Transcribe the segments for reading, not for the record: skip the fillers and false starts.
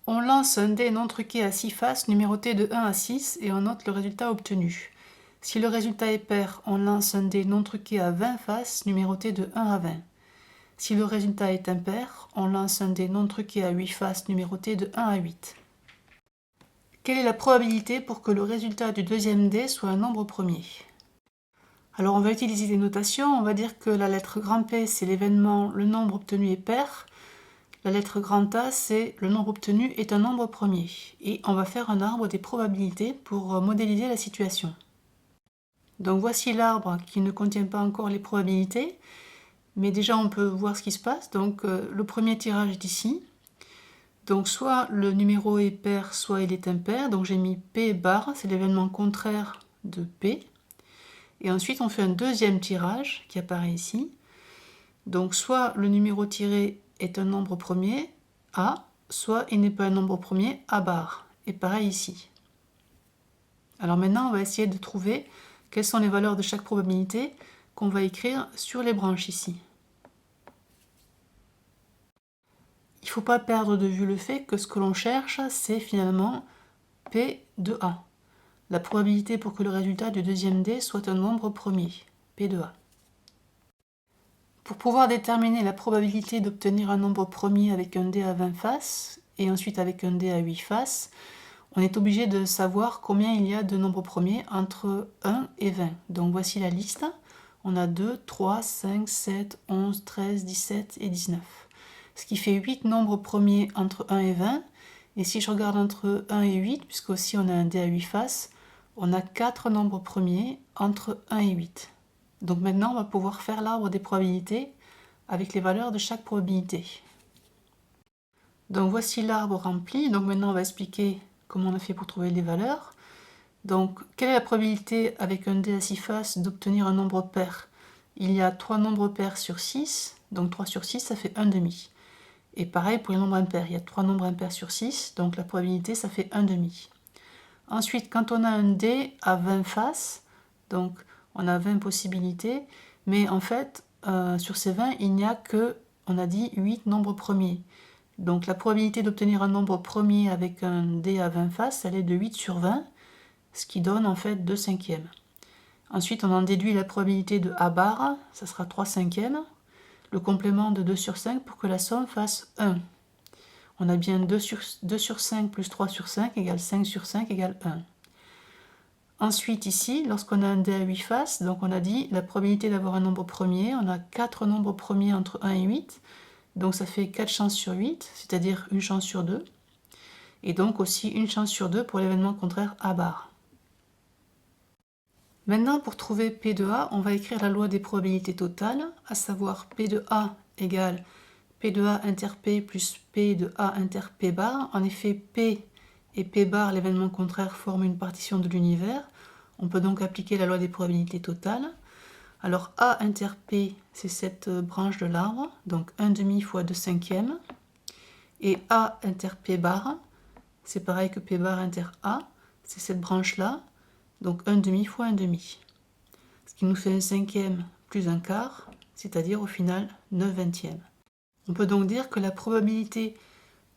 On lance un dé non truqué à 6 faces numéroté de 1 à 6 et on note le résultat obtenu. Si le résultat est pair, on lance un dé non truqué à 20 faces numéroté de 1 à 20. Si le résultat est impair, on lance un dé non truqué à 8 faces numéroté de 1 à 8. Quelle est la probabilité pour que le résultat du deuxième dé soit un nombre premier? Alors on va utiliser des notations, on va dire que la lettre grand P c'est l'événement, le nombre obtenu est pair. La lettre grand A, c'est le nombre obtenu est un nombre premier. Et on va faire un arbre des probabilités pour modéliser la situation. Donc voici l'arbre qui ne contient pas encore les probabilités, mais déjà on peut voir ce qui se passe. Donc le premier tirage est ici. Donc soit le numéro est pair, soit il est impair. Donc j'ai mis P bar, c'est l'événement contraire de P. Et ensuite on fait un deuxième tirage qui apparaît ici. Donc soit le numéro tiré est un nombre premier, A, soit il n'est pas un nombre premier, A bar. Et pareil ici. Alors maintenant, on va essayer de trouver quelles sont les valeurs de chaque probabilité qu'on va écrire sur les branches ici. Il ne faut pas perdre de vue le fait que ce que l'on cherche, c'est finalement P de A. La probabilité pour que le résultat du deuxième dé soit un nombre premier, P de A. Pour pouvoir déterminer la probabilité d'obtenir un nombre premier avec un dé à 20 faces et ensuite avec un dé à 8 faces, on est obligé de savoir combien il y a de nombres premiers entre 1 et 20. Donc voici la liste. On a 2, 3, 5, 7, 11, 13, 17 et 19. Ce qui fait 8 nombres premiers entre 1 et 20. Et si je regarde entre 1 et 8, puisque aussi on a un dé à 8 faces, on a 4 nombres premiers entre 1 et 8. Donc maintenant, on va pouvoir faire l'arbre des probabilités avec les valeurs de chaque probabilité. Donc voici l'arbre rempli. Donc maintenant, on va expliquer comment on a fait pour trouver les valeurs. Donc, quelle est la probabilité avec un dé à 6 faces d'obtenir un nombre pair? Il y a 3 nombres pairs sur 6. Donc 3 sur 6, ça fait 1 demi. Et pareil pour les nombres impairs. Il y a 3 nombres impairs sur 6. Donc la probabilité, ça fait 1 demi. Ensuite, quand on a un dé à 20 faces, donc on a 20 possibilités, mais en fait, sur ces 20, il n'y a que, on a dit, 8 nombres premiers. Donc la probabilité d'obtenir un nombre premier avec un dé à 20 faces, elle est de 8 sur 20, ce qui donne en fait 2 cinquièmes. Ensuite, on en déduit la probabilité de A bar, ça sera 3 cinquièmes, le complément de 2 sur 5 pour que la somme fasse 1. On a bien 2 sur 5 plus 3 sur 5 égale 5 sur 5 égale 1. Ensuite ici, lorsqu'on a un dé à 8 faces, donc on a dit la probabilité d'avoir un nombre premier, on a 4 nombres premiers entre 1 et 8, donc ça fait 4 chances sur 8, c'est-à-dire une chance sur 2, et donc aussi une chance sur 2 pour l'événement contraire A bar. Maintenant, pour trouver P de A, on va écrire la loi des probabilités totales, à savoir P de A égale P de A inter P plus P de A inter P bar. En effet, P et P bar, l'événement contraire, forment une partition de l'univers. On peut donc appliquer la loi des probabilités totales. Alors A inter P, c'est cette branche de l'arbre, donc 1 demi fois 2 cinquièmes. Et A inter P bar, c'est pareil que P bar inter A, c'est cette branche-là, donc 1 demi fois 1 demi. Ce qui nous fait un cinquième plus un quart, c'est-à-dire au final 9 vingtièmes. On peut donc dire que la probabilité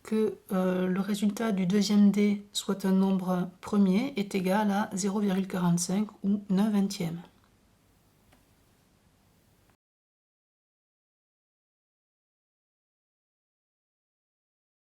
que le résultat du deuxième dé soit un nombre premier est égal à 0,45 ou 9 vingtièmes.